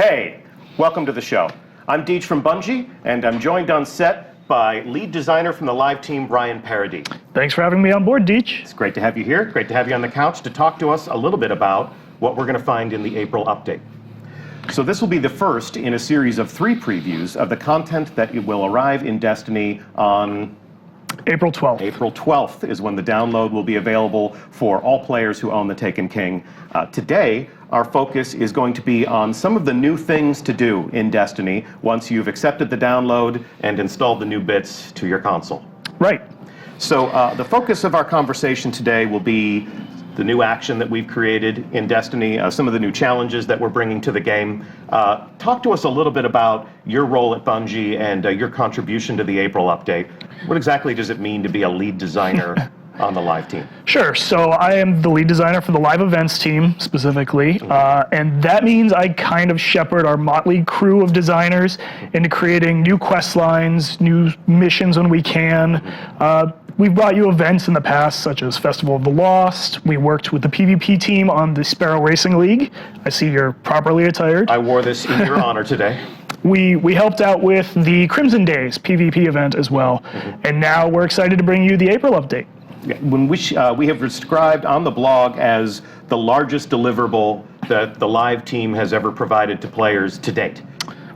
Hey, welcome to the show. I'm Deej from Bungie, and I'm joined on set by lead designer from the live team, Brian Paradis. Thanks for having me on board, Deej. It's great to have you here. Great to have you on the couch to talk to us a little bit about what we're going to find in the April update. So this will be the first in a series of 3 previews of the content that will arrive in Destiny on April 12th. April 12th is when the download will be available for all players who own the Taken King. Today, our focus is going to be on some of the new things to do in Destiny once you've accepted the download and installed the new bits to your console. Right. So the focus of our conversation today will be the new action that we've created in Destiny, some of the new challenges that we're bringing to the game. Talk to us a little bit about your role at Bungie and your contribution to the April update. What exactly does it mean to be a lead designer on the live team? Sure. So I am the lead designer for the live events team specifically, and that means I kind of shepherd our motley crew of designers into creating new quest lines, new missions when we can. We've brought you events in the past, such as Festival of the Lost. We worked with the PvP team on the Sparrow Racing League. I see you're properly attired. I wore this in your honor today. We helped out with the Crimson Days PvP event as well, and now we're excited to bring you the April update. When we have described on the blog as the largest deliverable that the live team has ever provided to players to date.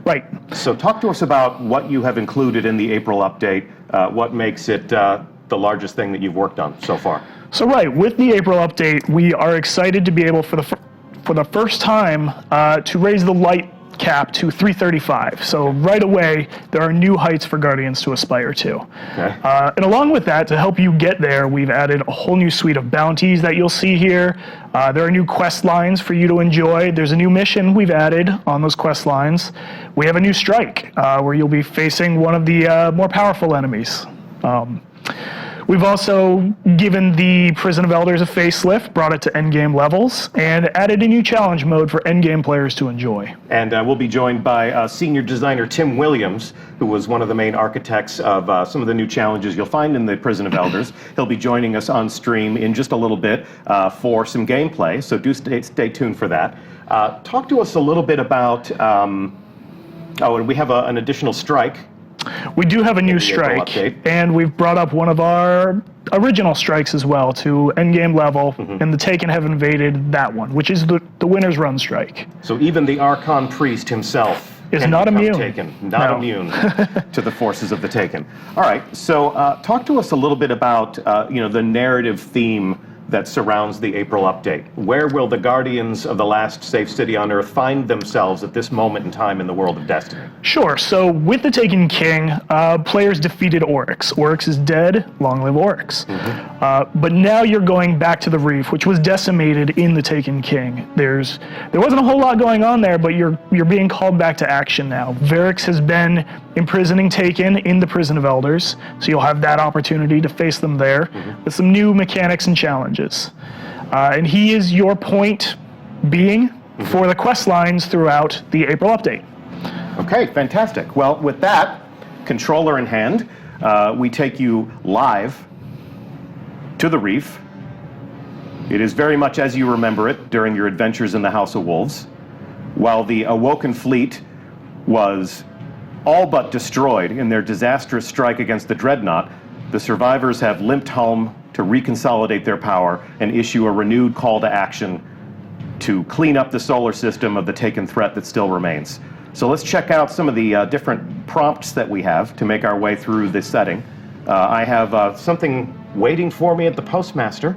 Right. So talk to us about what you have included in the April update, what makes it the largest thing that you've worked on so far. So right, with the April update, we are excited to be able for the first time to raise the light cap to 335. So right away, there are new heights for Guardians to aspire to. Okay. And along with that, to help you get there, we've added a whole new suite of bounties that you'll see here. There are new quest lines for you to enjoy. There's a new mission we've added on those quest lines. We have a new strike where you'll be facing one of the more powerful enemies. We've also given the Prison of Elders a facelift, brought it to endgame levels, and added a new challenge mode for endgame players to enjoy. And we'll be joined by senior designer Tim Williams, who was one of the main architects of some of the new challenges you'll find in the Prison of Elders. He'll be joining us on stream in just a little bit for some gameplay, so do stay tuned for that. Talk to us a little bit about, and we have an additional strike. We do have a new strike, and we've brought up one of our original strikes as well to endgame level, and the Taken have invaded that one, which is the winner's run strike. So even the Archon Priest himself is not immune. Immune to the forces of the Taken. All right, so talk to us a little bit about the narrative theme that surrounds the April update. Where will the Guardians of the last safe city on Earth find themselves at this moment in time in the world of Destiny? Sure. So with the Taken King, players defeated Oryx. Oryx is dead. Long live Oryx. But now you're going back to the Reef, which was decimated in the Taken King. There wasn't a whole lot going on there, but you're being called back to action now. Varix has been imprisoning Taken in the Prison of Elders, so you'll have that opportunity to face them there with some new mechanics and challenges. And he is your point being for the quest lines throughout the April update. Okay, fantastic. Well, with that, controller in hand, we take you live to the Reef. It is very much as you remember it during your adventures in the House of Wolves. While the Awoken fleet was all but destroyed in their disastrous strike against the Dreadnought, the survivors have limped home to reconsolidate their power and issue a renewed call to action to clean up the solar system of the Taken threat that still remains. So let's check out some of the different prompts that we have to make our way through this setting. I have something waiting for me at the Postmaster.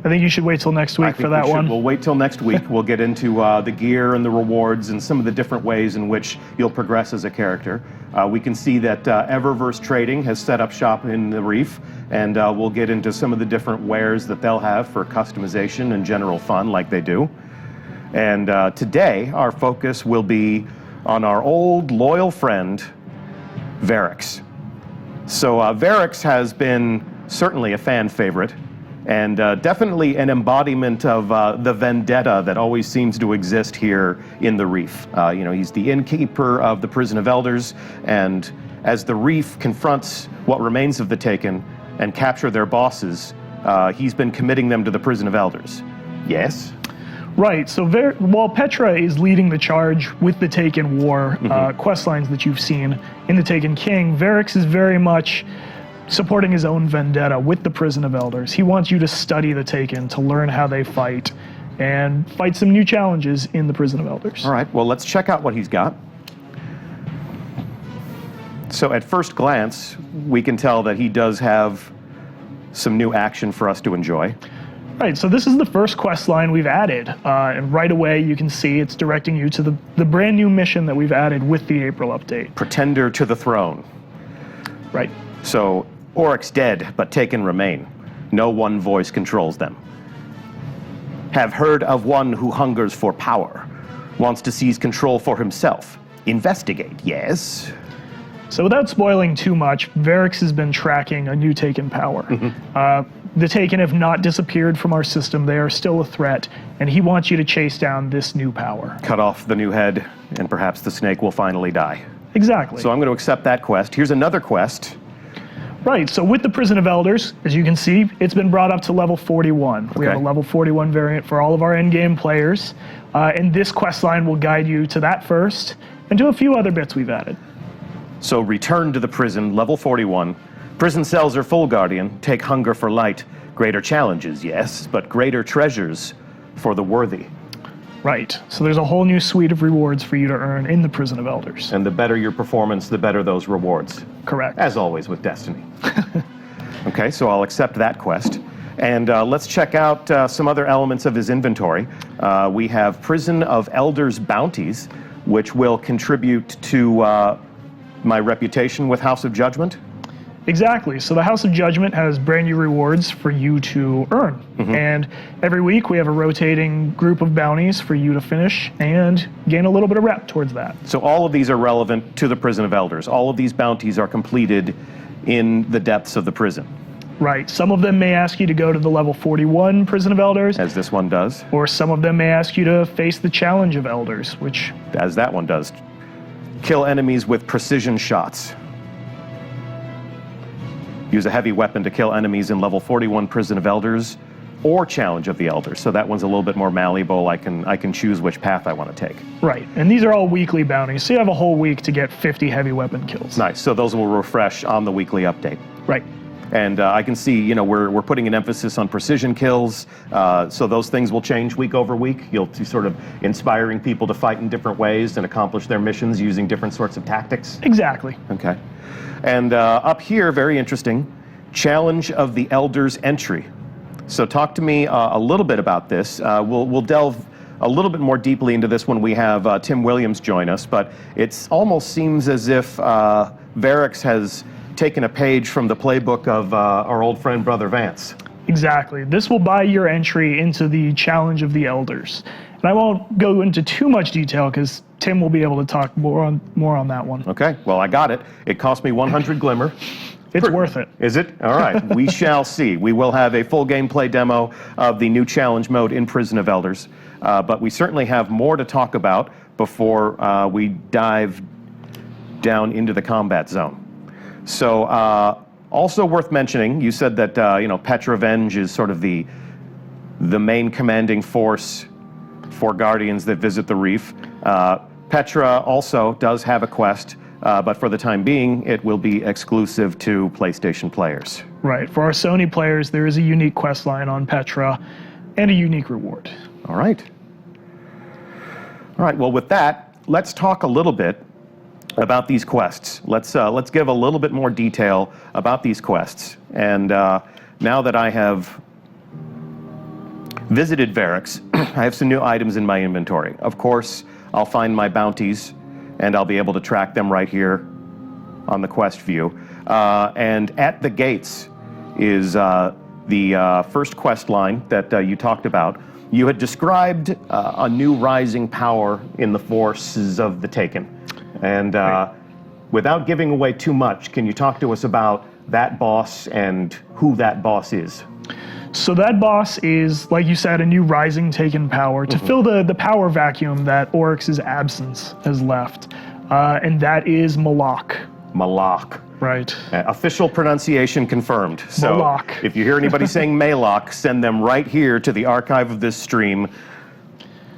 I think you should wait till next week for that one. We'll wait till next week. We'll get into the gear and the rewards and some of the different ways in which you'll progress as a character. We can see that Eververse Trading has set up shop in the Reef, and we'll get into some of the different wares that they'll have for customization and general fun like they do. And today, our focus will be on our old loyal friend, Varix. So Varix has been certainly a fan favorite, and definitely an embodiment of the vendetta that always seems to exist here in the Reef. He's the innkeeper of the Prison of Elders, and as the Reef confronts what remains of the Taken and capture their bosses, he's been committing them to the Prison of Elders. Yes? Right. So while Petra is leading the charge with the Taken War quest lines that you've seen in the Taken King, Varix is very much supporting his own vendetta with the Prison of Elders. He wants you to study the Taken, to learn how they fight, and fight some new challenges in the Prison of Elders. All right, well, let's check out what he's got. So at first glance, we can tell that he does have some new action for us to enjoy. Right, so this is the first quest line we've added, and right away you can see it's directing you to the brand new mission that we've added with the April update. Pretender to the throne. Right. So, Oryx dead, but Taken remain. No one voice controls them. Have heard of one who hungers for power, wants to seize control for himself. Investigate, yes? So without spoiling too much, Varix has been tracking a new Taken power. The Taken have not disappeared from our system. They are still a threat, and he wants you to chase down this new power. Cut off the new head, and perhaps the snake will finally die. Exactly. So I'm going to accept that quest. Here's another quest. Right, so with the Prison of Elders, as you can see, it's been brought up to level 41. We have a level 41 variant for all of our endgame players, and this quest line will guide you to that first, and to a few other bits we've added. So return to the prison, level 41. Prison cells are full, Guardian. Take hunger for light. Greater challenges, yes, but greater treasures for the worthy. Right, so there's a whole new suite of rewards for you to earn in the Prison of Elders. And the better your performance, the better those rewards. Correct. As always with Destiny. Okay, so I'll accept that quest. And let's check out some other elements of his inventory. We have Prison of Elders bounties, which will contribute to my reputation with House of Judgment. Exactly. So the House of Judgment has brand new rewards for you to earn. And every week we have a rotating group of bounties for you to finish and gain a little bit of rep towards that. So all of these are relevant to the Prison of Elders. All of these bounties are completed in the depths of the prison. Right. Some of them may ask you to go to the level 41 Prison of Elders. As this one does. Or some of them may ask you to face the Challenge of Elders, which... As that one does. Kill enemies with precision shots. Use a heavy weapon to kill enemies in level 41 Prison of Elders or Challenge of the Elders. So that one's a little bit more malleable. I can choose which path I want to take. Right, and these are all weekly bounties, so you have a whole week to get 50 heavy weapon kills. Nice, so those will refresh on the weekly update. Right. And I can see, you know, we're putting an emphasis on precision kills, so those things will change week over week. You'll see sort of inspiring people to fight in different ways and accomplish their missions using different sorts of tactics. Exactly. Okay. And up here, very interesting, Challenge of the Elders entry. So talk to me a little bit about this. We'll delve a little bit more deeply into this when we have Tim Williams join us, but it almost seems as if Varix has taken a page from the playbook of our old friend Brother Vance. Exactly. This will buy your entry into the Challenge of the Elders. And I won't go into too much detail because Tim will be able to talk more on that one. Okay, well, I got it. It cost me 100 Glimmer. It's worth it. Is it? All right, we shall see. We will have a full gameplay demo of the new challenge mode in Prison of Elders, but we certainly have more to talk about before we dive down into the combat zone. So, also worth mentioning, you said that Petra Venge is sort of the main commanding force for Guardians that visit the Reef. Petra also does have a quest, but for the time being, it will be exclusive to PlayStation players. Right. For our Sony players, there is a unique quest line on Petra and a unique reward. All right. All right, well, with that, let's talk a little bit about these quests. Let's give a little bit more detail about these quests. And now that I have visited Varix, I have some new items in my inventory. Of course, I'll find my bounties, and I'll be able to track them right here on the quest view. And at the gates is the first quest line that you talked about. You had described a new rising power in the forces of the Taken. And without giving away too much, can you talk to us about that boss and who that boss is? So that boss is, like you said, a new rising Taken power to fill the power vacuum that Oryx's absence has left. And that is Malak. Malak. Right. Official pronunciation confirmed. So Malak. If you hear anybody saying Malak, send them right here to the archive of this stream.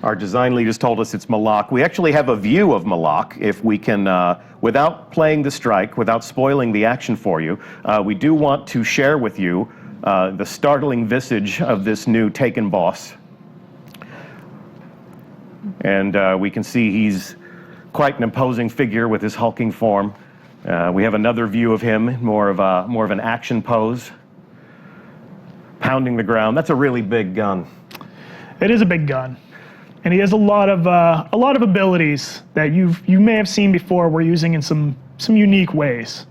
Our design lead has told us it's Malak. We actually have a view of Malak, if we can, without playing the strike, without spoiling the action for you, we do want to share with you the startling visage of this new Taken boss. And we can see he's quite an imposing figure with his hulking form. We have another view of him, more of an action pose, pounding the ground. That's a really big gun. It is a big gun. And he has a lot of abilities that you may have seen before. We're using in some unique ways,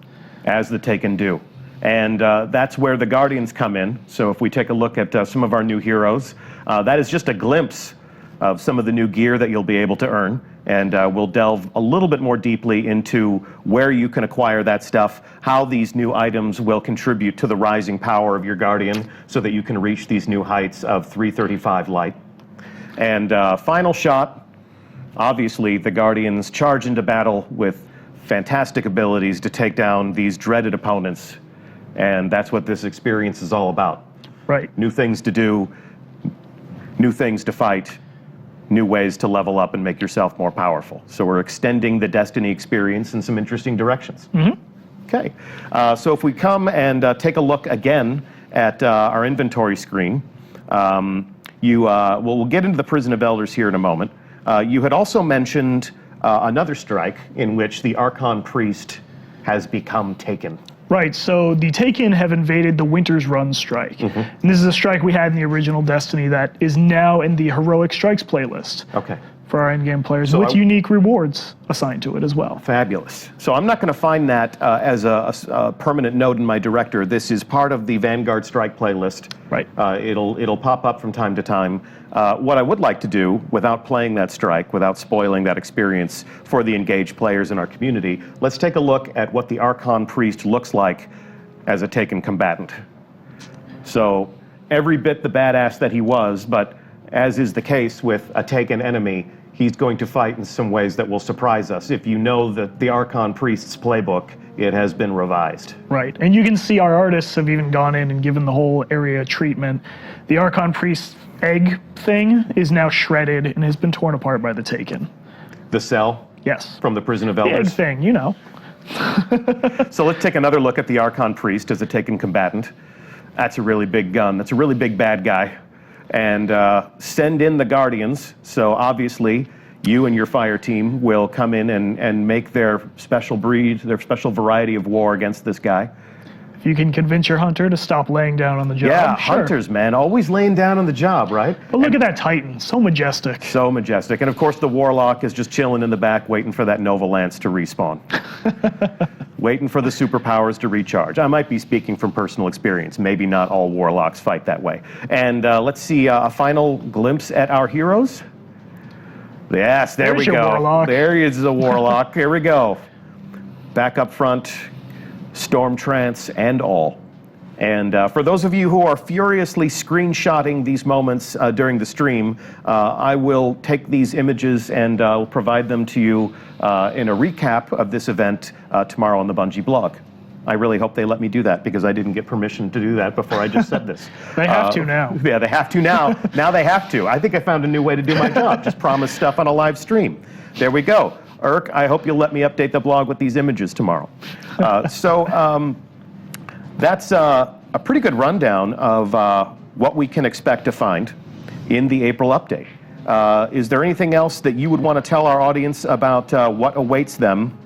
as the Taken do, and that's where the Guardians come in. So if we take a look at some of our new heroes, that is just a glimpse of some of the new gear that you'll be able to earn, and we'll delve a little bit more deeply into where you can acquire that stuff, how these new items will contribute to the rising power of your Guardian, so that you can reach these new heights of 335 light. And final shot, obviously the Guardians charge into battle with fantastic abilities to take down these dreaded opponents, and that's what this experience is all about. Right. New things to do, new things to fight, new ways to level up and make yourself more powerful. So we're extending the Destiny experience in some interesting directions. Okay, so if we come and take a look again at our inventory screen, we'll get into the Prison of Elders here in a moment. You had also mentioned another strike in which the Archon Priest has become Taken. Right, so the Taken have invaded the Winter's Run strike. And this is a strike we had in the original Destiny that is now in the Heroic Strikes playlist. Okay. For our in-game players, So with unique rewards assigned to it as well. Fabulous. So I'm not going to find that as a permanent note in my director. This is part of the Vanguard Strike playlist. Right. It'll pop up from time to time. What I would like to do, without playing that strike, without spoiling that experience for the engaged players in our community, let's take a look at what the Archon Priest looks like as a Taken combatant. So every bit the badass that he was, but as is the case with a Taken enemy, he's going to fight in some ways that will surprise us. If you know the Archon Priest's playbook, it has been revised. Right, and you can see our artists have even gone in and given the whole area treatment. The Archon Priest egg thing is now shredded and has been torn apart by the Taken. The cell? Yes. From the Prison of The egg Elders? thing, you know. So let's take another look at the Archon Priest as a Taken combatant. That's a really big gun. That's a really big bad guy. And send in the Guardians. So obviously, you and your fire team will come in and make their special breed, their special variety of war against this guy. If you can convince your hunter to stop laying down on the job. Yeah, sure. hunters, man, always laying down on the job, right? But look at that Titan, so majestic. So majestic. And of course, the Warlock is just chilling in the back, waiting for that Nova Lance to respawn. Waiting for the superpowers to recharge. I might be speaking from personal experience. Maybe not all Warlocks fight that way. And let's see a final glimpse at our heroes. Yes, there we There's your go. Warlock. There is a Warlock. Here we go. Back up front, Storm Trance and all. And for those of you who are furiously screenshotting these moments during the stream, I will take these images and provide them to you in a recap of this event tomorrow on the Bungie blog. I really hope they let me do that because I didn't get permission to do that before I just said this. They have to now. Yeah, they have to now. Now they have to. I think I found a new way to do my job. Just promise stuff on a live stream. There we go. Irk, I hope you'll let me update the blog with these images tomorrow. That's a pretty good rundown of what we can expect to find in the April update. Is there anything else that you would want to tell our audience about what awaits them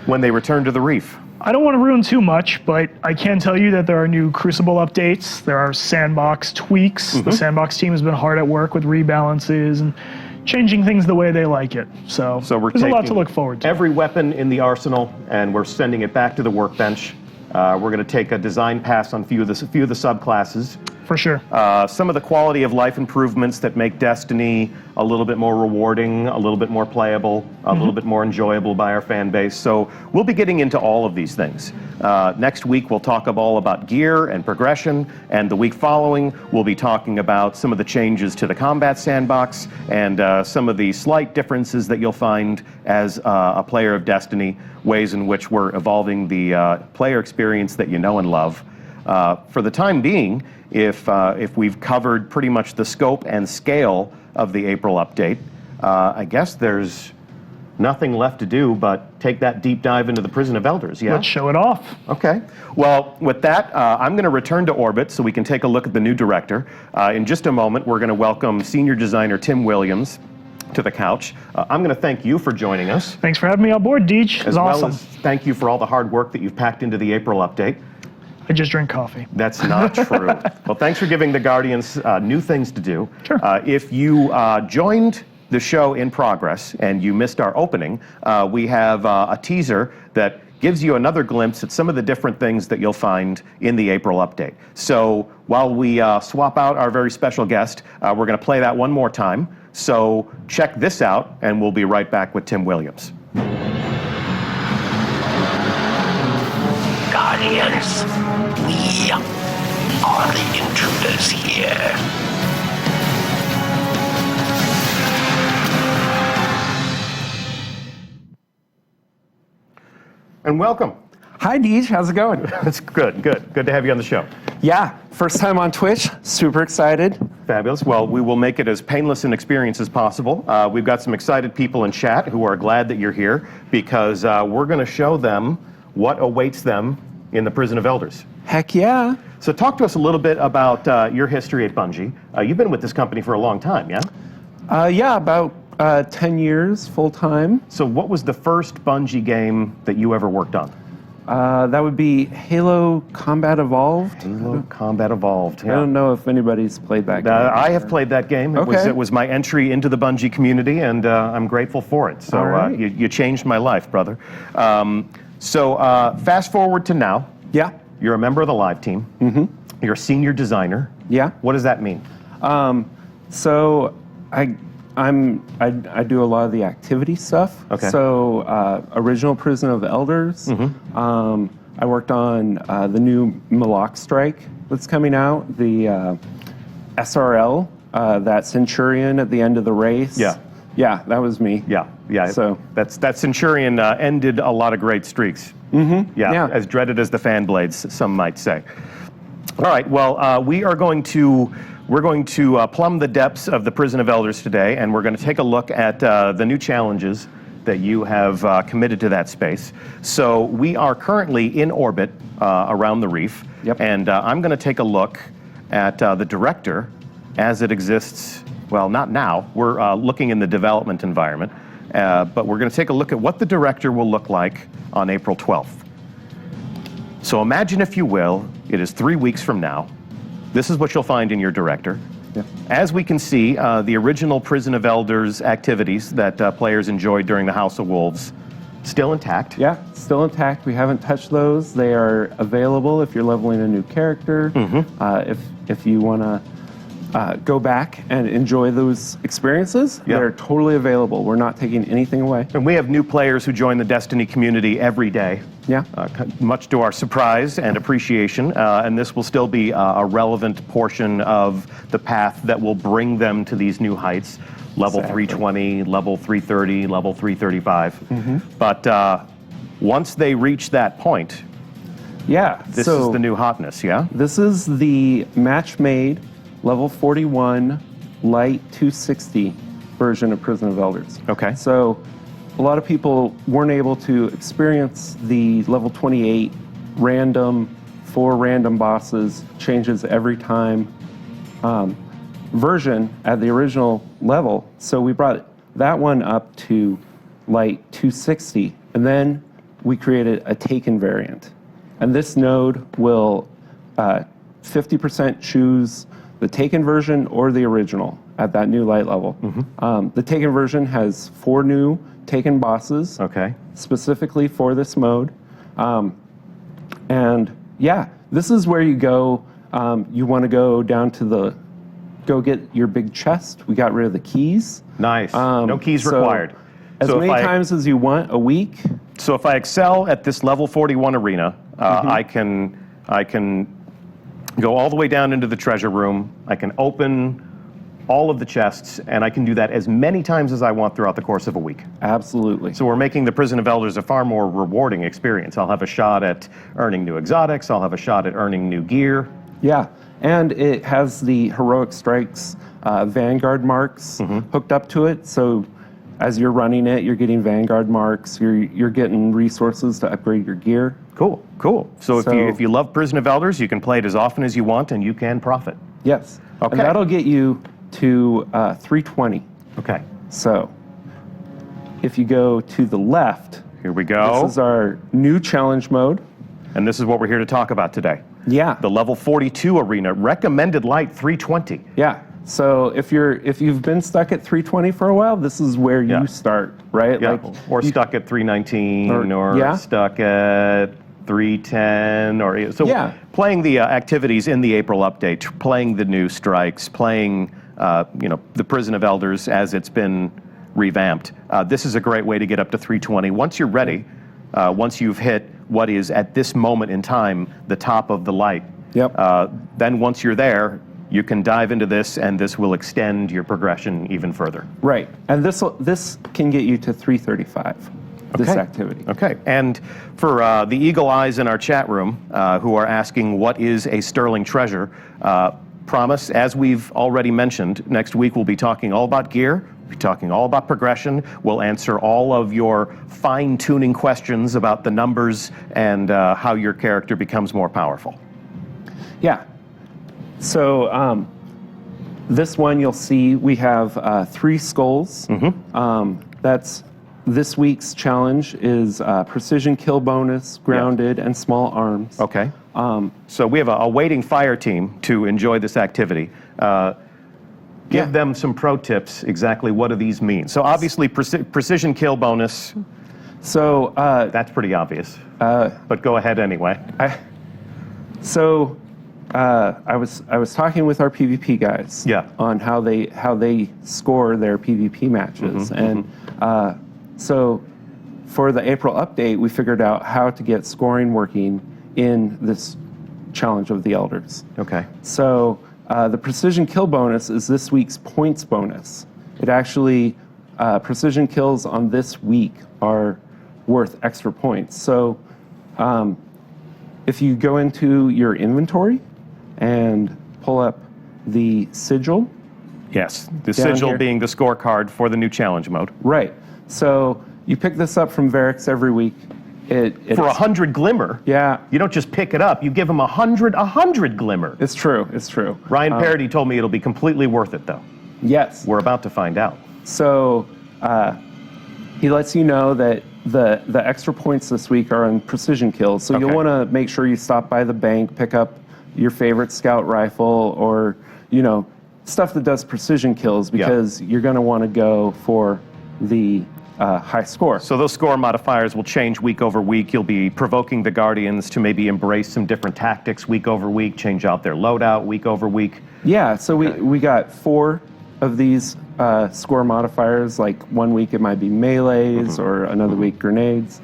when they return to the Reef? I don't want to ruin too much, but I can tell you that there are new Crucible updates. There are sandbox tweaks. The sandbox team has been hard at work with rebalances and changing things the way they like it. So we're there's a lot taking to look forward to. every weapon in the arsenal, and we're sending it back to the workbench. We're going to take a design pass on a few of the subclasses. For sure. Some of the quality of life improvements that make Destiny a little bit more rewarding, a little bit more playable, a little bit more enjoyable by our fan base. So we'll be getting into all of these things. Next week, we'll talk all about gear and progression. And the week following, we'll be talking about some of the changes to the combat sandbox and some of the slight differences that you'll find as a player of Destiny, ways in which we're evolving the player experience that you know and love. For the time being, if we've covered pretty much the scope and scale of the April update. I guess there's nothing left to do but take that deep dive into the Prison of Elders, yeah? Let's show it off. Okay. Well, with that, I'm going to return to orbit so we can take a look at the new director. In just a moment, we're going to welcome senior designer Tim Williams to the couch. I'm going to thank you for joining us. Thanks for having me on board, Deej. It was awesome. Well as thank you for all the hard work that you've packed into the April update. I just drink coffee. That's not true. Well, thanks for giving the Guardians new things to do. Sure. If you joined the show in progress and you missed our opening, we have a teaser that gives you another glimpse at some of the different things that you'll find in the April update. So while we swap out our very special guest, we're going to play that one more time. So check this out, and we'll be right back with Tim Williams. Guardians, we are the intruders here. And welcome. Hi, Deej. How's it going? That's good, good. Good to have you on the show. Yeah, first time on Twitch. Super excited. Fabulous. Well, we will make it as painless an experience as possible. We've got some excited people in chat who are glad that you're here because we're going to show them what awaits them in the Prison of Elders. Heck yeah. So talk to us a little bit about your history at Bungie. You've been with this company for a long time, yeah? Yeah, about 10 years full time. So what was the first Bungie game that you ever worked on? That would be Halo Combat Evolved. Halo Combat Evolved. I don't know if anybody's played that game. I have played that game. Okay. It was my entry into the Bungie community, and I'm grateful for it. So All right. you changed my life, brother. So fast forward to now. Yeah. You're a member of the live team. Mm-hmm. You're a senior designer. Yeah. What does that mean? So I do a lot of the activity stuff. Okay. So original Prison of Elders. Mm-hmm. I worked on the new Malak Strike that's coming out. The SRL, that Centurion at the end of the race. Yeah. Yeah, that was me. Yeah. So that Centurion ended a lot of great streaks. Mm-hmm. Yeah. As dreaded as the fan blades, some might say. All right. Well, we're going to plumb the depths of the Prison of Elders today, and we're going to take a look at the new challenges that you have committed to that space. So we are currently in orbit around the Reef, Yep. and I'm going to take a look at the director as it exists. Well, not now. We're looking in the development environment, but we're going to take a look at what the director will look like on April 12th. So imagine, if you will, it is 3 weeks from now. This is what you'll find in your director. Yeah. As we can see, the original Prison of Elders activities that players enjoyed during the House of Wolves, still intact. Yeah, still intact. We haven't touched those. They are available if you're leveling a new character. Mm-hmm. If you want to go back and enjoy those experiences, Yeah. they're totally available. We're not taking anything away. And we have new players who join the Destiny community every day. Yeah. Much to our surprise and appreciation, and this will still be a relevant portion of the path that will bring them to these new heights, level Exactly. 320, level 330, level 335. Mm-hmm. But once they reach that point, Yeah. this is the new hotness, yeah? This is the match-made level 41 light 260 version of Prison of Elders. Okay. So a lot of people weren't able to experience the level 28 random, 4 random bosses, changes every time version at the original level. So we brought that one up to light 260, and then we created a Taken variant. And this node will 50% choose the Taken version or the original at that new light level. Mm-hmm. The Taken version has 4 new Taken bosses, Okay. specifically for this mode. And yeah, this is where you go. You want to go down to go get your big chest. We got rid of the keys. Nice. No keys so required. As So many times as you want a week. So if I excel at this level 41 arena, I can go all the way down into the treasure room. I can open all of the chests, and I can do that as many times as I want throughout the course of a week. Absolutely. So we're making the Prison of Elders a far more rewarding experience. I'll have a shot at earning new exotics. I'll have a shot at earning new gear. Yeah, and it has the Heroic Strikes Vanguard marks hooked up to it. So as you're running it, you're getting Vanguard marks. You're getting resources to upgrade your gear. Cool, cool. So if you love Prison of Elders, you can play it as often as you want, and you can profit. Yes. Okay. And that'll get you to 320. Okay. So if you go to the left, Here we go. this is our new challenge mode. And this is what we're here to talk about today. Yeah. The level 42 arena, recommended light 320. Yeah. So if you've been stuck at 320 for a while, this is where you start, right? Yeah. Or stuck at 319, or stuck at 310, or so. Playing the activities in the April update, playing the new strikes, playing the Prison of Elders as it's been revamped. This is a great way to get up to 320. Once you're ready, once you've hit what is at this moment in time the top of the light. Yep. Then once you're there, you can dive into this, and this will extend your progression even further. Right, and this can get you to 335. This activity. Okay, and for the eagle eyes in our chat room who are asking what is a sterling treasure, promise, as we've already mentioned, next week we'll be talking all about gear, we'll be talking all about progression, we'll answer all of your fine-tuning questions about the numbers and how your character becomes more powerful. Yeah, so this one you'll see we have 3 skulls. That's this week's challenge is precision kill bonus, grounded, and small arms. Okay. So we have a waiting fire team to enjoy this activity. Give them some pro tips. Exactly what do these mean? So obviously precision kill bonus. So that's pretty obvious. But go ahead anyway. I was talking with our PvP guys on how they score their PvP matches, and so for the April update, we figured out how to get scoring working in this challenge of the Elders. Okay. So the precision kill bonus is this week's points bonus. It actually precision kills on this week are worth extra points. So if you go into your inventory and pull up the Sigil. Yes, the Sigil being the scorecard for the new challenge mode. Right. So you pick this up from Varix every week. For 100 glimmer? Yeah. You don't just pick it up, you give them 100 glimmer. It's true, it's true. Ryan Parody told me it'll be completely worth it, though. Yes. We're about to find out. So he lets you know that the extra points this week are on precision kills. So you'll want to make sure you stop by the bank, pick up your favorite scout rifle, or stuff that does precision kills, because you're going to want to go for the high score. So those score modifiers will change week over week. You'll be provoking the Guardians to maybe embrace some different tactics week over week, change out their loadout week over week. Yeah, so we got 4 of these score modifiers. Like one week it might be melees, or another week grenades.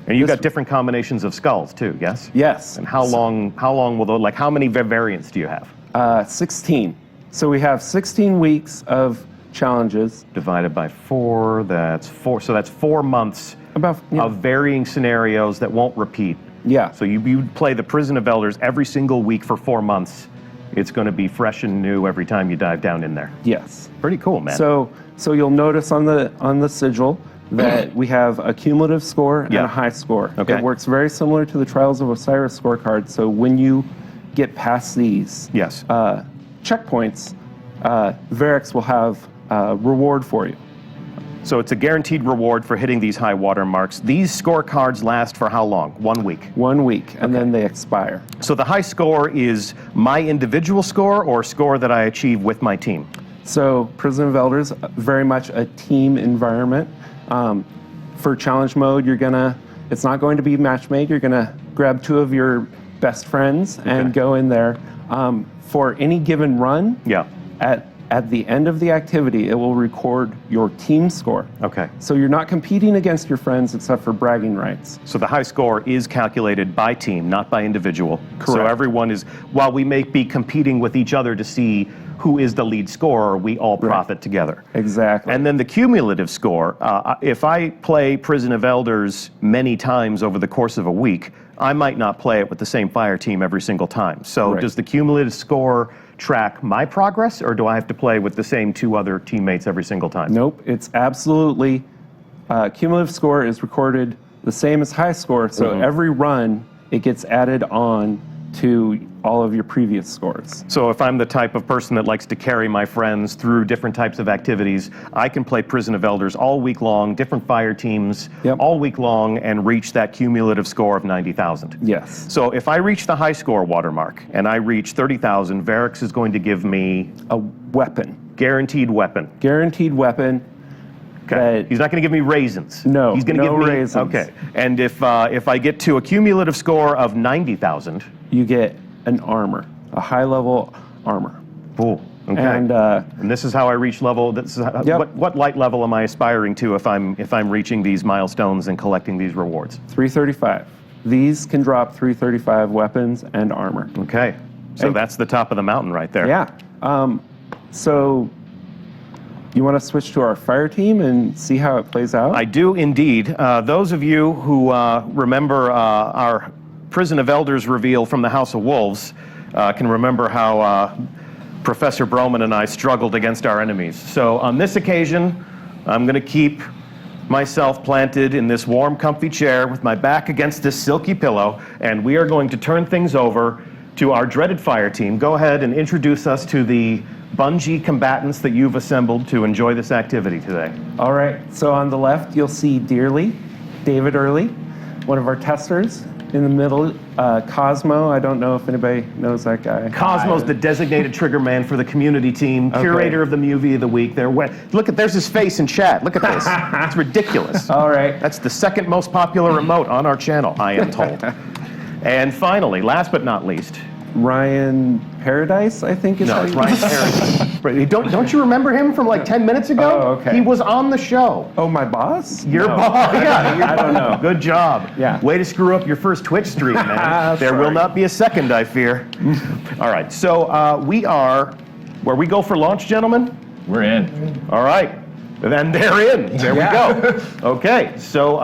And you got different combinations of skulls too, yes? Yes. And how long will those, how many variants do you have? 16. So we have 16 weeks of challenges. Divided by 4, that's 4. So that's 4 months of varying scenarios that won't repeat. Yeah. So you play the Prison of Elders every single week for 4 months. It's going to be fresh and new every time you dive down in there. Yes. Pretty cool, man. So you'll notice on the Sigil that we have a cumulative score and a high score. Okay. It works very similar to the Trials of Osiris scorecard. So when you get past these checkpoints, Varix will have a reward for you. So it's a guaranteed reward for hitting these high water marks. These scorecards last for how long? 1 week? 1 week, and then they expire. So the high score is my individual score or score that I achieve with my team? So Prison of Elders, very much a team environment. For challenge mode, it's not going to be match made. You're gonna grab 2 of your best friends and go in there. For any given run, at the end of the activity, it will record your team score. Okay. So you're not competing against your friends except for bragging rights. So the high score is calculated by team, not by individual. Correct. So everyone is, while we may be competing with each other to see who is the lead scorer, we all profit together. Exactly. And then the cumulative score, if I play Prison of Elders many times over the course of a week, I might not play it with the same fire team every single time. So Right. does the cumulative score track my progress, or do I have to play with the same 2 other teammates every single time? Nope, it's absolutely, cumulative score is recorded the same as high score, so every run, it gets added on to all of your previous scores. So if I'm the type of person that likes to carry my friends through different types of activities, I can play Prison of Elders all week long, different fire teams Yep. all week long, and reach that cumulative score of 90,000. Yes. So if I reach the high score watermark and I reach 30,000, Varix is going to give me A weapon. guaranteed weapon. Guaranteed weapon. That, He's not going to give me raisins. No, He's going to no give me raisins. Okay. And if I get to a cumulative score of 90,000, you get an armor, a high-level armor. cool. Okay. And this is how I reach level. This is Yep. what light level am I aspiring to if I'm reaching these milestones and collecting these rewards? 335. These can drop 335 weapons and armor. Okay. So And- that's the top of the mountain right there. Yeah. So you want to switch to our fire team and see how it plays out? I do indeed. Those of you who remember our Prison of Elders reveal from the House of Wolves can remember how Professor Broman and I struggled against our enemies. So on this occasion, I'm going to keep myself planted in this warm, comfy chair with my back against this silky pillow, and we are going to turn things over to our dreaded fire team. Go ahead and introduce us to the Bungie combatants that you've assembled to enjoy this activity today. All right. So on the left, you'll see Dearly, David Early, one of our testers. In the middle, Cosmo. I don't know if anybody knows that guy. Cosmo's the designated trigger man for the community team, curator of the movie of the week. There's his face in chat. Look at this. It's ridiculous. All right. That's the second most popular remote on our channel, I am told. And finally, last but not least, Ryan Paradise, I think is no, how it's you- Ryan Harris. Don't you remember him from like 10 minutes ago? Oh, okay. He was on the show. Oh, my boss? Your No. boss. Yeah, your I don't know. Good job. Yeah. Way to screw up your first Twitch stream, man. There will Sorry. not be a second, I fear. All right. So we are where we go for launch, gentlemen. We're in. All right. Then they're in. There we go. Okay. So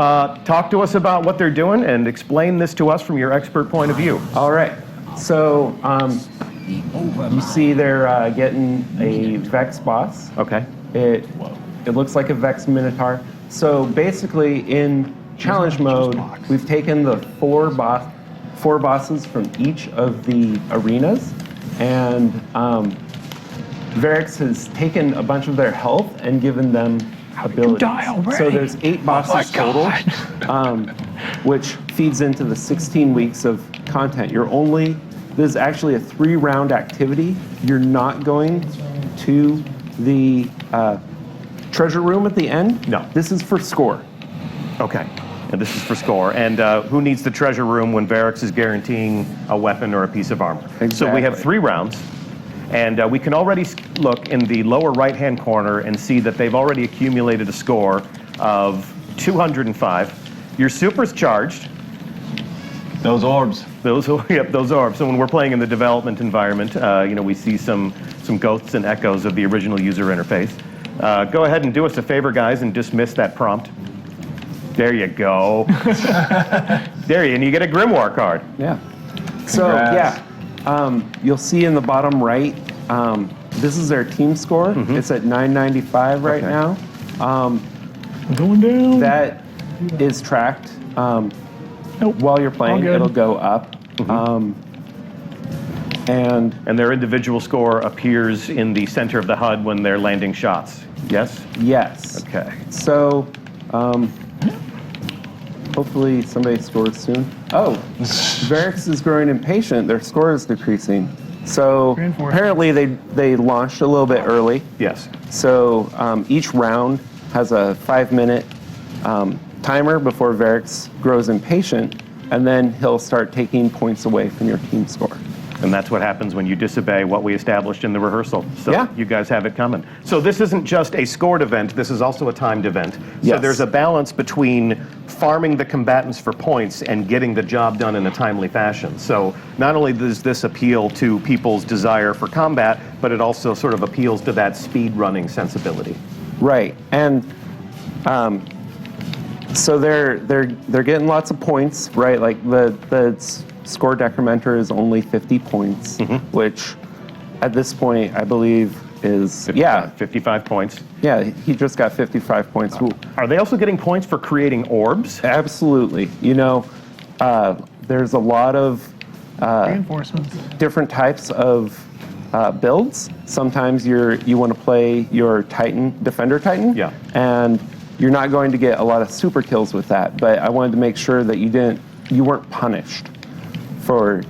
talk to us about what they're doing and explain this to us from your expert point of view. All right. So you see they're getting a Vex boss. Okay. It looks like a Vex Minotaur. So basically, in challenge mode, we've taken the four bosses from each of the arenas, and Varix has taken a bunch of their health and given them abilities. die already? So there's 8 bosses total, which feeds into the 16 weeks of content. This is actually a 3-round activity. You're not going to the treasure room at the end. No. This is for score. Okay. And this is for score. And who needs the treasure room when Varix is guaranteeing a weapon or a piece of armor? So we have Exactly. 3 rounds. And we can already look in the lower right-hand corner and see that they've already accumulated a score of 205. Your super's charged. Those orbs. Those orbs. So when we're playing in the development environment, we see some ghosts and echoes of the original user interface. Go ahead and do us a favor, guys, and dismiss that prompt. There you go. And you get a Grimoire card. Yeah. So Congrats. you'll see in the bottom right, this is their team score. It's at 995 right Okay. now. Going down. That is tracked. While you're playing, good. it'll go up. And And their individual score appears in the center of the HUD when they're landing shots. Yes? yes. Okay. So hopefully somebody scores soon. Oh, Varix is growing impatient. Their score is decreasing. So Grand four. apparently they launched a little bit early. Yes. So each round has a 5-minute timer before Varix grows impatient, and then he'll start taking points away from your team score. And that's what happens when you disobey what we established in the rehearsal. So Yeah. you guys have it coming. So this isn't just a scored event, this is also a timed event. So Yes. there's a balance between farming the combatants for points and getting the job done in a timely fashion. So not only does this appeal to people's desire for combat, but it also sort of appeals to that speed running sensibility. Right, and So they're getting lots of points, right? Like the score decrementer is only 50 points, which at this point I believe is 55 points. Yeah, he just got 55 points. Are they also getting points for creating orbs? Absolutely. You know, there's a lot of Reinforcements. different types of builds. Sometimes you want to play your Titan, Defender Titan, Yeah. and you're not going to get a lot of super kills with that. But I wanted to make sure that you weren't punished for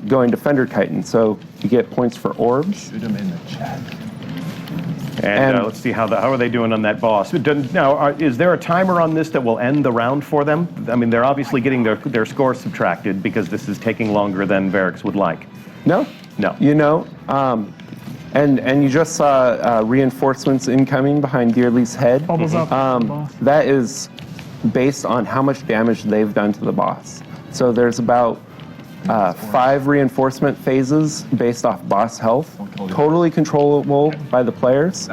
going Defender Titan. So you get points for orbs. Shoot him in the chat. And let's see how are they doing on that boss. Now, is there a timer on this that will end the round for them? I mean, they're obviously getting their score subtracted because this is taking longer than Varix would like. No. No. You know, and you just saw reinforcements incoming behind Dearly's head. Bubbles up. Boss. That is based on how much damage they've done to the boss. So there's about 5 reinforcement phases based off boss health, totally controllable by the players.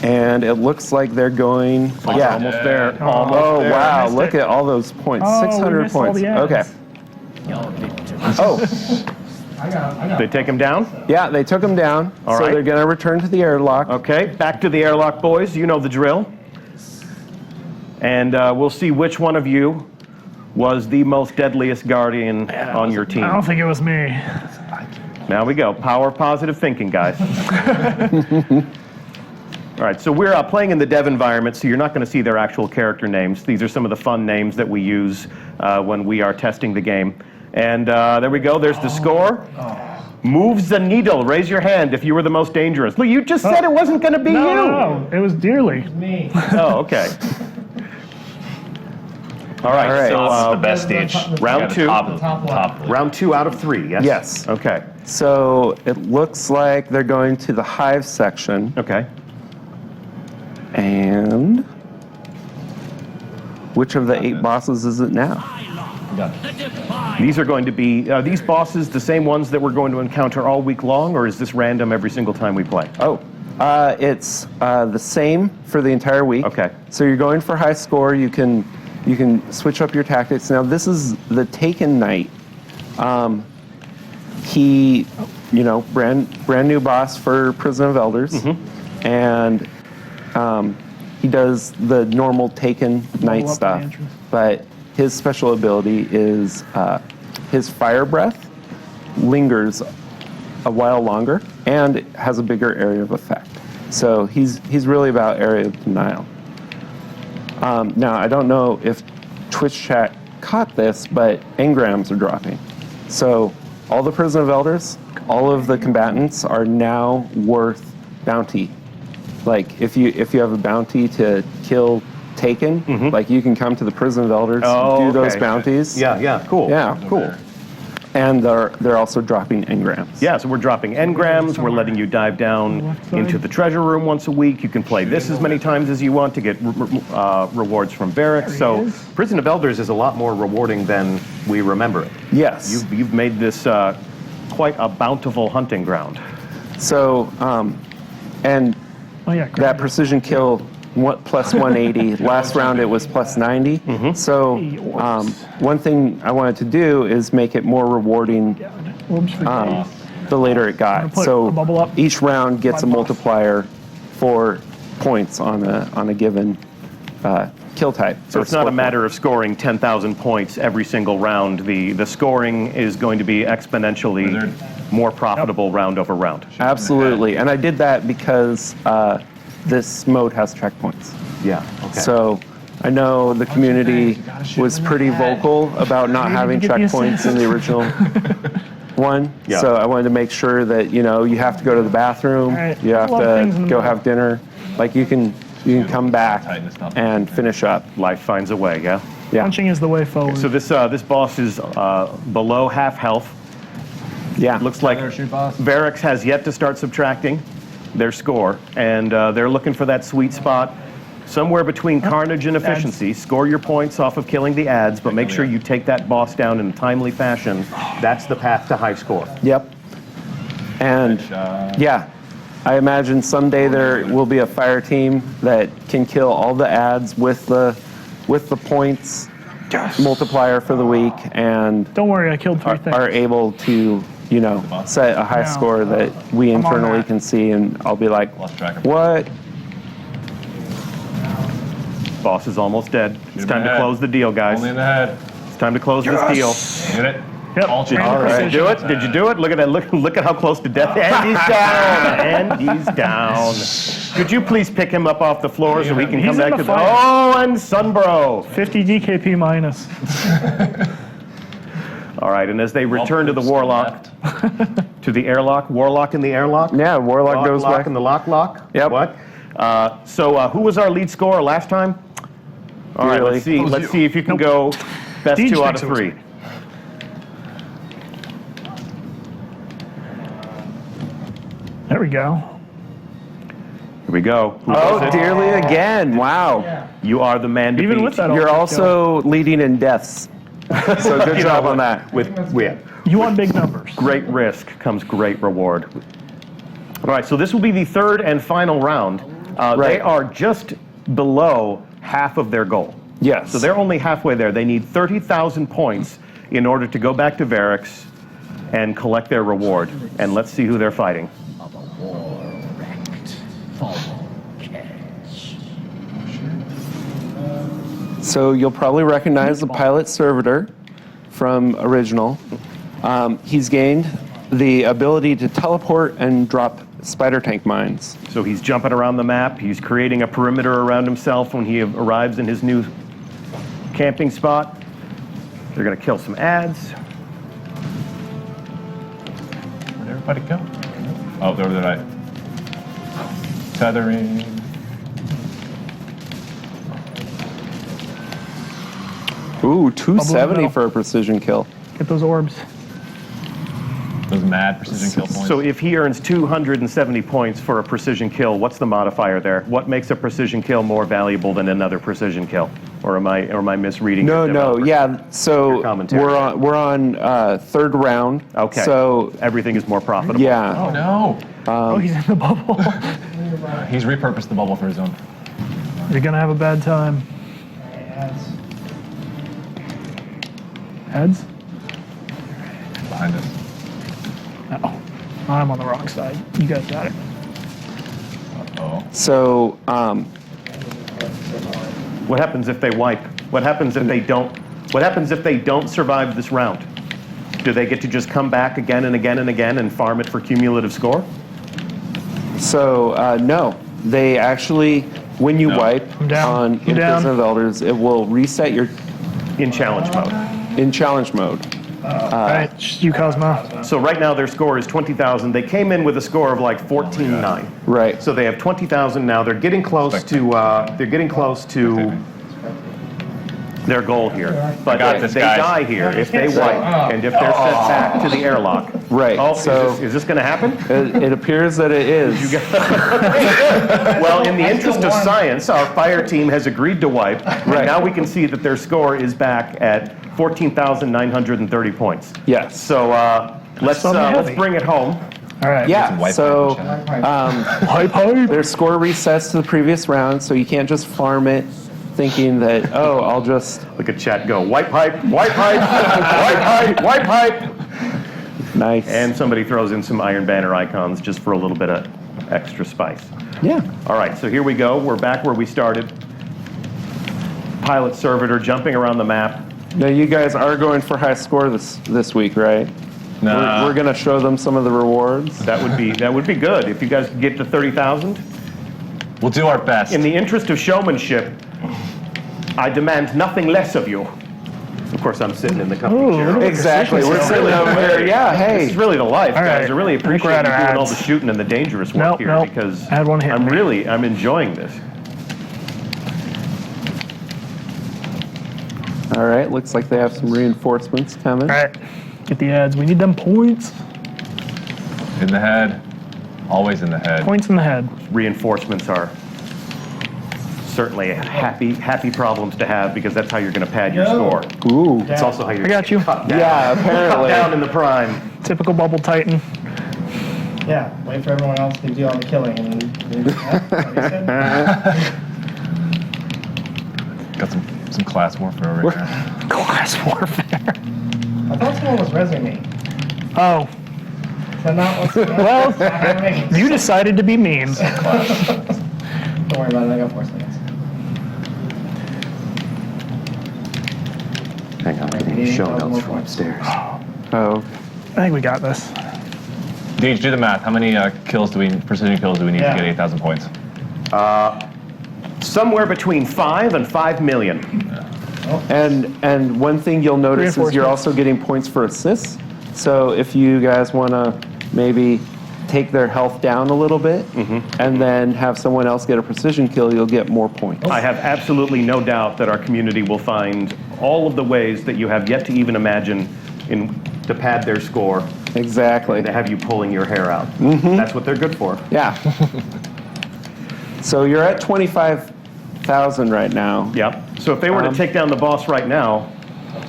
And it looks like they're going, Almost there. Almost Oh there. wow! Look at all those points. Oh, we 600 missed all points. the Okay. ads. Oh, They take him down? yeah, they took him down. All so right. they're going to return to the airlock. Okay, back to the airlock, boys. You know the drill. And we'll see which one of you was the most deadliest guardian on your team. I don't think it was me. Now we go. Power positive thinking, guys. All right, so we're playing in the dev environment, so you're not going to see their actual character names. These are some of the fun names that we use when we are testing the game. And there we go. There's the score. Moves the needle. Raise your hand if you were the most dangerous. Look, you just said it wasn't going to be you. No, it was Dearly. Oh, okay. All right, All right. so the best stage. round Yeah, the two. top. round 2 out of 3, yes? Yes. Okay, So it looks like they're going to the Hive section. okay. And which of the 8 bosses is it now? These are going to be, these bosses the same ones that we're going to encounter all week long, or is this random every single time we play? Oh, it's the same for the entire week. Okay. So you're going for high score. You can switch up your tactics. Now this is the Taken Knight. He, you know, brand new boss for Prison of Elders, and he does the normal Taken Knight up the stuff, entrance. but his special ability is his fire breath lingers a while longer and has a bigger area of effect. So he's really about area of denial. Now I don't know if Twitch chat caught this, but engrams are dropping. So all the Prison of Elders, all of the combatants are now worth bounty. Like if you have a bounty to kill Taken, like you can come to the Prison of Elders, do those okay. bounties. Yeah, cool. Yeah. Cool. And they're also dropping engrams. Yeah, so we're dropping engrams, we're letting you dive down into the treasure room once a week. You can play this as many times as you want to get rewards from Varix. So Prison of Elders is a lot more rewarding than we remember it. Yes. You've made this quite a bountiful hunting ground. So, and Oh yeah. that precision kill plus 180. Last round it was plus 90. So one thing I wanted to do is make it more rewarding Orbs for days. the later it got. put So a bubble up. each round gets a My boss. multiplier for points on a given kill type. So it's not a matter of scoring 10,000 points every single round. The scoring is going to be exponentially more profitable round over round. Absolutely. And I did that because this mode has checkpoints. Yeah, okay. So I know the community was pretty vocal about not having get the checkpoints in the original one. Yeah. So I wanted to make sure that, you know, you have to go to the bathroom, Right. you have A lot of things in to the go middle. have dinner. Like you can come back and finish up. Life finds a way, yeah? Yeah. Punching is the way forward. So this boss is below half health. Yeah. Looks like Varix has yet to start subtracting their score, and they're looking for that sweet spot somewhere between carnage and efficiency. Score your points off of killing the ads, but make sure you take that boss down in a timely fashion. That's the path to high score. Yep. And yeah, I imagine someday there will be a fire team that can kill all the ads with the points multiplier for the week, and Don't worry, I killed 3 things. are able to, set a high score that we I'm on internally that. can see, and I'll be like, Lost track of what? Boss is almost dead. It's him time to ahead. close the deal, guys. Only in the head. It's time to close this deal. Hit it. Yep. All Did All right, do it. Did you do it? Look at that. Look at how close to death. And he's down. And he's down. Could you please pick him up off the floor so we can He's come back in to the the... fire. Oh, and Sunbro. 50 DKP minus. All right, and as they return to the Warlock, to the airlock, Warlock in the airlock? Yeah, Warlock goes Lock back. in the lock? Yep. What? So who was our lead scorer last time? All right, Really? let's see. Let's see if you can go best Deej 2 out of thinks it was 3. me. There we go. Here we go. Who Oh, was it? dearly again. Wow. You are the man to Even beat. with that, You're ultra also leading in deaths. So good job on that. With kill. You want big numbers. great risk comes great reward. All right, so this will be the 3rd and final round. They Right. are just below half of their goal. Yes. So they're only halfway there. They need 30,000 points in order to go back to Varix and collect their reward. And let's see who they're fighting. So you'll probably recognize the pilot servitor from original. He's gained the ability to teleport and drop spider tank mines. So he's jumping around the map. He's creating a perimeter around himself when he arrives in his new camping spot. They're going to kill some ads. Where'd everybody go? Oh, they were the right. Tethering. Ooh, 270 middle. for a precision kill. Get those orbs. Those mad precision kill points. So if he earns 270 points for a precision kill, what's the modifier there? What makes a precision kill more valuable than another precision kill? Or am I misreading? No, your no, developer? yeah. So Your commentary. we're on 3rd round. Okay. So everything is more profitable. yeah. Oh no! Oh, he's in the bubble. He's repurposed the bubble for his own. You're gonna have a bad time. Heads? Behind us. Oh, I'm on the wrong side. You guys got it. Oh. So What happens if they wipe? What happens if they don't? What happens if they don't survive this round? Do they get to just come back again and again and again and farm it for cumulative score? no, they actually, when you No. wipe I'm down. on I'm In down. Prison of Elders, it will reset your In challenge mode. in challenge mode. All right, just you, Cosmo. So right now their score is 20,000. They came in with a score of like 14,900. Right. So they have 20,000 now. They're getting close to their goal here. But got if this, they guys. die here, if they wipe, and if they're sent back to the airlock. Right, Oh, so- is this going to happen? It appears that it is. Well, in the interest of science, our fire team has agreed to wipe. Right. And now we can see that their score is back at 14,930 points. Yes. So let's heavy. bring it home. All right. Yeah. Wipe So Hype, hype. their score resets to the previous round, so you can't just farm it thinking that, oh, I'll just Look at chat go. Wipe pipe, wipe pipe, wipe pipe, wipe pipe. nice. And somebody throws in some Iron Banner icons just for a little bit of extra spice. yeah. All right, so here we go. We're back where we started. Pilot servitor jumping around the map. Now you guys are going for high score this week, right? Nah. We're gonna show them some of the rewards. That would be good if you guys could get to 30,000. We'll do our best. In the interest of showmanship, I demand nothing less of you. Of course, I'm sitting in the company Ooh, chair. look at Exactly. We're sitting over here. Yeah. This is Hey. really the life, All guys. right. I really I think we're appreciate at you our doing all ads. the shooting and the dangerous work Nope, here nope. because Ad one hit me. I'm enjoying this. All right. Looks like they have some reinforcements coming. All right, get the ads. We need them points. In the head. Always in the head. Points in the head. Reinforcements are certainly happy problems to have because that's how you're going to pad your score. Ooh. It's also how you're I got you. cut down, Yeah. cut Apparently. down in the prime. Typical bubble titan. Yeah, wait for everyone else to do all the killing. And Got some class warfare over here. Class warfare. I thought someone was resing me. Oh, Is that not what's well, not happening? you decided to be mean. Don't worry about it, I got 4 seconds. Hang on, I'm getting show notes from upstairs. Oh, I think we got this. Deej, do the math. How many precision kills do we need to get 8,000 points? Somewhere between 5 and 5 million. and one thing you'll notice is you're Reinforcements. also getting points for assists. So if you guys want to maybe take their health down a little bit and then have someone else get a precision kill, you'll get more points. I have absolutely no doubt that our community will find all of the ways that you have yet to even imagine to pad their score, Exactly. to have you pulling your hair out. That's what they're good for. Yeah. So you're at 25,000 right now. Yep. So if they were to take down the boss right now,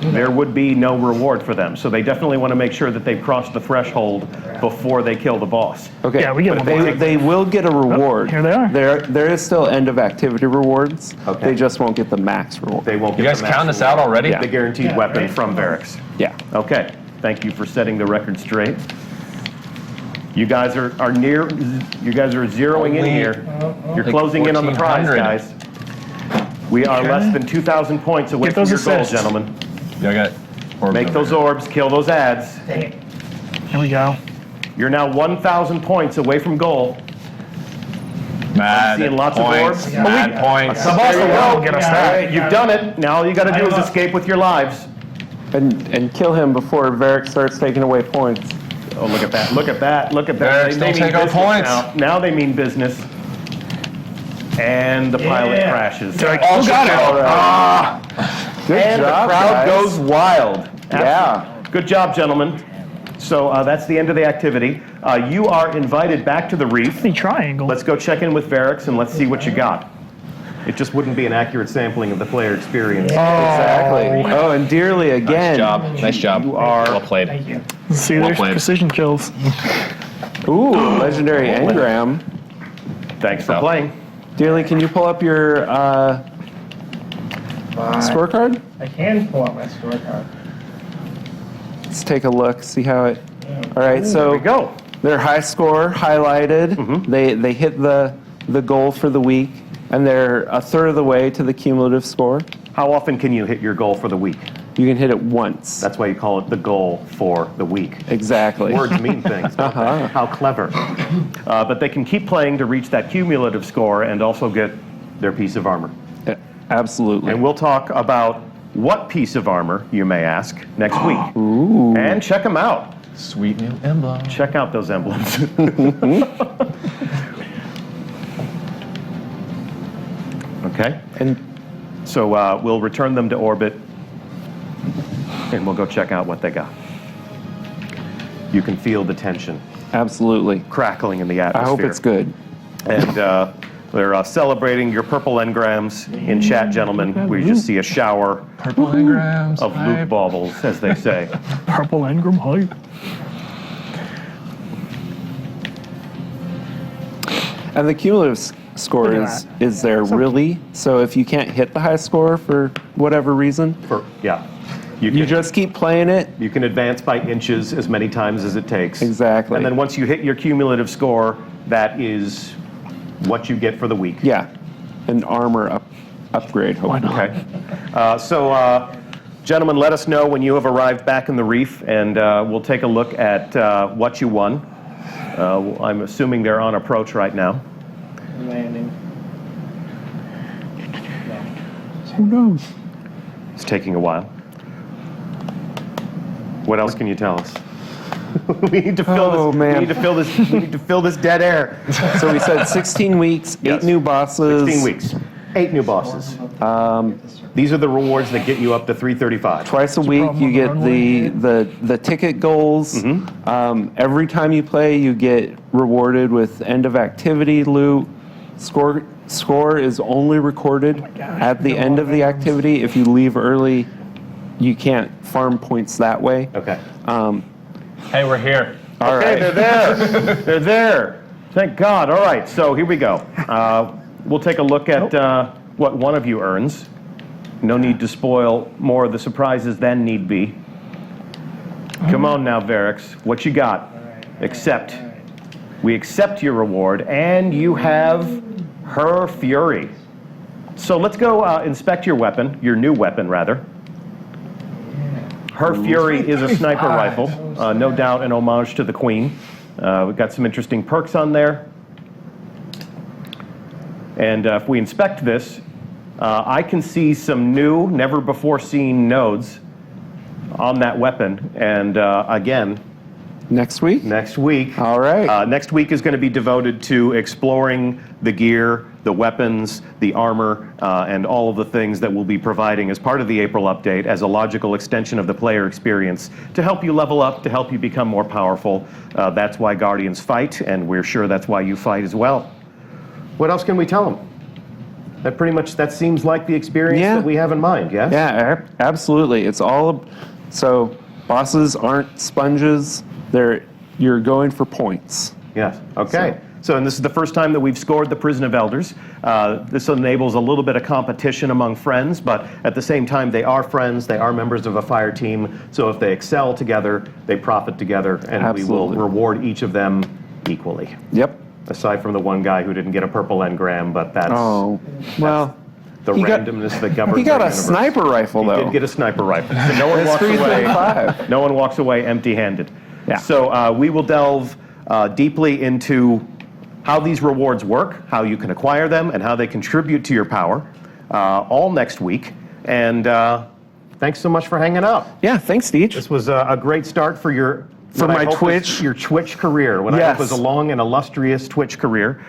there would be no reward for them. So they definitely want to make sure that they've crossed the threshold before they kill the boss. Okay. Yeah, we get but one more. they will get a reward. here they are. There is still end of activity rewards. Okay. They just won't get the max reward. They won't You get guys the max count this reward. out already? Yeah. The guaranteed weapon right. from Barracks. Yeah. Okay. Thank you for setting the record straight. You guys are zeroing in Only here. You're like closing in on the prize, 1,400. guys. We are less than 2,000 points away Get from those your goal, assists. gentlemen. Yeah, I got orbs Make over those here. orbs, kill those ads. Dang it. Here we go. You're now 1,000 points away from goal. Mad Seeing lots of points. orbs. Mad points. The boss There you alone go. will get us All that. right, you've done it. Now all you got to do is escape with your lives. And kill him before Varric starts taking away points. Oh, look at that! Look at that! Look at that! Barracks, They don't mean take our business points. Now. Now they mean business. And the pilot Yeah. crashes. Who got it? Good And job, the crowd guys. goes wild. Yeah. Good job, gentlemen. So that's the end of the activity. You are invited back to the Reef. The triangle. Let's go check in with Varrics and let's see what you got. It just wouldn't be an accurate sampling of the player experience. Exactly. Oh, and Dearly again. Nice job. You are- well played. Thank you. See, Well there's played. precision kills. Ooh, legendary engram. Thanks for So- playing. Dearly, can you pull up your scorecard? I can pull up my scorecard. Let's take a look, see how it. All right, There so we go. their high score highlighted. They hit the goal for the week, and they're a third of the way to the cumulative score. How often can you hit your goal for the week? You can hit it once. That's why you call it the goal for the week. Exactly. Words mean things. Don't they? How clever. But they can keep playing to reach that cumulative score and also get their piece of armor. Yeah, absolutely. And we'll talk about what piece of armor, you may ask, next week. Ooh. And check them out. Sweet new emblem. Check out those emblems. Okay. And So we'll return them to orbit, and we'll go check out what they got. You can feel the tension absolutely. crackling in the atmosphere. I hope it's good. And they're celebrating your purple engrams in chat, gentlemen. We just see a shower Purple engrams. of loot baubles, as they say. Purple engram hype. And the cumulative score Look at is there really. So if you can't hit the high score for whatever reason, Yeah. You you can, just keep playing it. you can advance by inches as many times as it takes. Exactly. And then once you hit your cumulative score, that is what you get for the week. Yeah, an armor upgrade. Why not? Okay. So, gentlemen, let us know when you have arrived back in the Reef, and we'll take a look at what you won. I'm assuming they're on approach right now. Landing. Who knows? It's taking a while. What else can you tell us? We need to fill Oh, this. man. We need to fill this. We need to fill this dead air. So we said 16 weeks, Yes. 8 new bosses. 16 weeks, 8 new bosses. These are the rewards that get you up to 335. Twice a week, problem you on get the the ticket goals. Every time you play, you get rewarded with end of activity loot. Score is only recorded at the end of the activity. If you leave early, you can't farm points that way. Okay. Hey, we're here. All Okay, right. they're there. They're there. Thank God. All right, so here we go. We'll take a look at what one of you earns. No need to spoil more of the surprises than need be. Come on now, Varix. What you got? Accept. We accept your reward, and you have her fury. So let's go inspect your weapon, your new weapon, rather. Her fury is a sniper rifle, no doubt an homage to the Queen. We've got some interesting perks on there. And if we inspect this, I can see some new, never-before-seen nodes on that weapon. And again, Next week? next week. All right. Next week is going to be devoted to exploring the gear, the weapons, the armor, and all of the things that we'll be providing as part of the April update as a logical extension of the player experience to help you level up, to help you become more powerful. That's why Guardians fight, and we're sure that's why you fight as well. What else can we tell them? That seems like the experience that we have in mind, yes? Yeah, absolutely. It's all so bosses aren't sponges. You're going for points. Yes. Okay. So, and this is the first time that we've scored the Prison of Elders. This enables a little bit of competition among friends, but at the same time, they are friends. They are members of a fire team. So if they excel together, they profit together, and we will reward each of them equally. Yep. Aside from the one guy who didn't get a purple engram, but that's the randomness that governs. He got our a universe. sniper rifle, though. He did get a sniper rifle. So no one walks away. No one walks away empty-handed. Yeah. So we will delve deeply into how these rewards work, how you can acquire them, and how they contribute to your power, all next week. And thanks so much for hanging out. Yeah, thanks, Deej. This was a great start for your your Twitch career. What I hope was a long and illustrious Twitch career.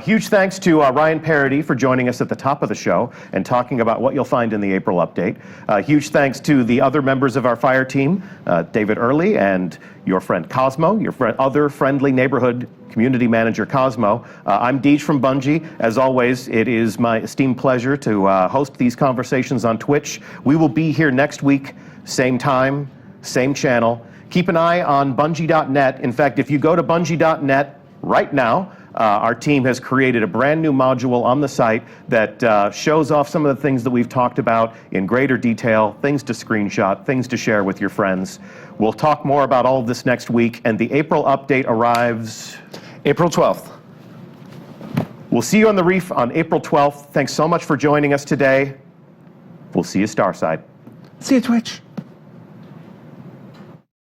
Huge thanks to Ryan Parody for joining us at the top of the show and talking about what you'll find in the April update. Huge thanks to the other members of our fire team, David Early and your friend Cosmo, your other friendly neighborhood community manager Cosmo. I'm Deej from Bungie. As always, it is my esteemed pleasure to host these conversations on Twitch. We will be here next week, same time, same channel. Keep an eye on Bungie.net. In fact, if you go to Bungie.net right now, our team has created a brand new module on the site that shows off some of the things that we've talked about in greater detail, things to screenshot, things to share with your friends. We'll talk more about all of this next week, and the April update arrives April 12th. We'll see you on the Reef on April 12th. Thanks so much for joining us today. We'll see you Starside. See you, Twitch.